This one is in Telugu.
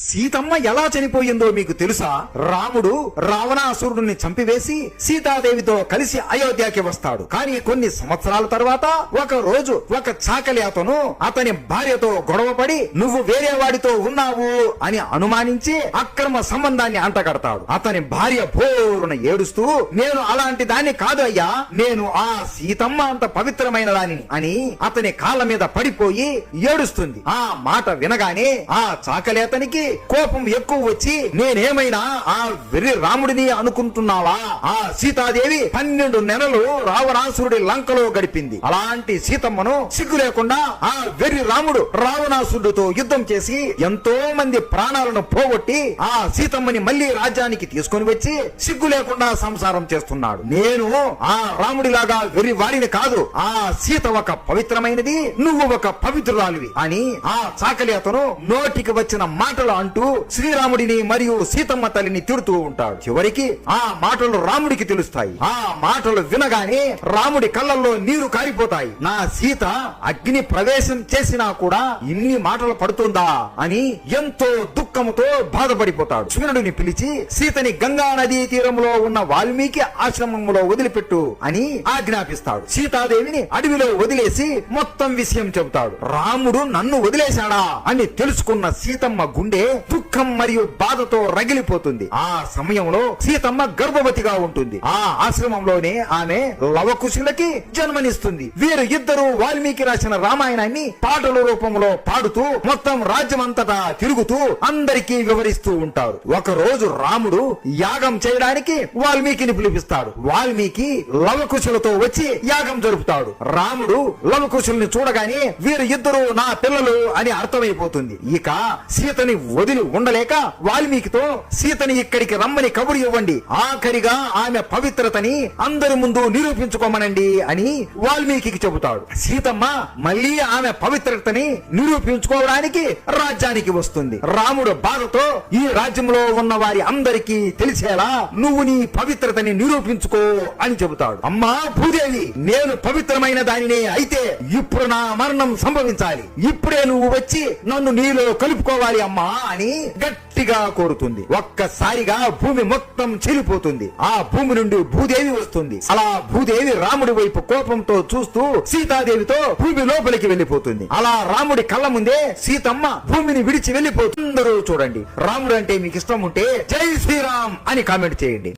సీతమ్మ ఎలా చనిపోయిందో మీకు తెలుసా? రాముడు రావణాసురుడిని చంపివేసి సీతాదేవితో కలిసి అయోధ్యకి వస్తాడు. కానీ కొన్ని సంవత్సరాల తర్వాత ఒక రోజు ఒక చాకలి అతని భార్యతో గొడవపడి నువ్వు వేరే వాడితో ఉన్నావు అని అనుమానించి అక్రమ సంబంధాన్ని అంటగడతాడు. అతని భార్య భోరున ఏడుస్తూ నేను అలాంటి దాన్ని కాదు అయ్యా, నేను ఆ సీతమ్మ అంత పవిత్రమైన దానిని అని అతని కాళ్ళ మీద పడిపోయి ఏడుస్తుంది. ఆ మాట వినగానే ఆ చాకలి అతనికి కోపం ఎక్కువ వచ్చి నేనేమైనా ఆ వెర్రి రాముడిని అనుకుంటున్నావా? ఆ సీతాదేవి 12 నెలలు రావణాసురుడి లంకలో గడిపింది. అలాంటి సీతమ్మను సిగ్గు లేకుండా ఆ వెర్రి రాముడు రావణాసురుడితో యుద్ధం చేసి ఎంతో మంది ప్రాణాలను పోగొట్టి ఆ సీతమ్మని మళ్లీ రాజ్యానికి తీసుకొని వచ్చి సిగ్గు లేకుండా సంసారం చేస్తున్నాడు. నేను ఆ రాముడిలాగా వెర్రి వాడిని కాదు, ఆ సీత ఒక పవిత్రమైనది, నువ్వు ఒక పవిత్రురాలివి అని ఆ చాకలి అతను నోటికి వచ్చిన మాటలు అంటూ శ్రీరాముడిని మరియు సీతమ్మ తల్లిని తిడుతూ ఉంటాడు. చివరికి ఆ మాటలు రాముడికి తెలుస్తాయి. ఆ మాటలు వినగానే రాముడి కళ్ళల్లో నీరు కారిపోతాయి. నా సీత అగ్ని ప్రవేశం చేసినా కూడా ఇన్ని మాటలు పడుతుందా అని ఎంతో దుఃఖంతో బాధపడిపోతాడు. లక్ష్మణుడిని పిలిచి సీతని గంగా నదీ తీరంలో ఉన్న వాల్మీకి ఆశ్రమంలో వదిలిపెట్టు అని ఆజ్ఞాపిస్తాడు. సీతాదేవిని అడవిలో వదిలేసి మొత్తం విషయం చెబుతాడు. రాముడు నన్ను వదిలేశాడా అని తెలుసుకున్న సీతమ్మ గుండె దుఃఖం మరియు బాధతో రగిలిపోతుంది. ఆ సమయంలో సీతమ్మ గర్భవతిగా ఉంటుంది. ఆ ఆశ్రమంలోనే ఆమె లవకుశులకి జన్మనిస్తుంది. వీరు ఇద్దరు వాల్మీకి రాసిన రామాయణాన్ని పాటల రూపంలో పాడుతూ మొత్తం రాజ్యమంతటా తిరుగుతూ అందరికీ వివరిస్తూ ఉంటారు. ఒక రోజు రాముడు యాగం చేయడానికి వాల్మీకిని పిలిపిస్తాడు. వాల్మీకి లవకుశులతో వచ్చి యాగం జరుపుతాడు. రాముడు లవకుశుల్ని చూడగానే వీరు ఇద్దరు నా పిల్లలు అని అర్థమైపోతుంది. ఇక సీతని వదిలి ఉండలేక వాల్మీకితో సీతని ఇక్కడికి రమ్మని కబురు ఇవ్వండి, ఆఖరిగా ఆమె పవిత్రతని అందరి ముందు నిరూపించుకోమనండి అని వాల్మీకి చెబుతాడు. సీతమ్మ మళ్ళీ ఆమె పవిత్రతని నిరూపించుకోవడానికి రాజ్యానికి వస్తుంది. రాముడు బాధతో ఈ రాజ్యంలో ఉన్న వారి అందరికీ తెలిసేలా నువ్వు నీ పవిత్రతని నిరూపించుకో అని చెబుతాడు. అమ్మా భూదేవి, నేను పవిత్రమైన దానినే అయితే ఇప్పుడు నా మరణం సంభవించాలి, ఇప్పుడే నువ్వు వచ్చి నన్ను నీలో కలుపుకోవాలి అమ్మా అని గట్టిగా కోరుతుంది. ఒక్కసారిగా భూమి మొత్తం చెలిపోతుంది. ఆ భూమి నుండి భూదేవి వస్తుంది. అలా భూదేవి రాముడి వైపు కోపంతో చూస్తూ సీతాదేవితో భూమి లోపలికి వెళ్లిపోతుంది. అలా రాముడి కళ్ళ ముందే సీతమ్మ భూమిని విడిచి వెళ్లిపోతుంది. అందరూ చూడండి. రాముడు అంటే మీకు ఇష్టం ఉంటే జై శ్రీరామ్ అని కామెంట్ చేయండి.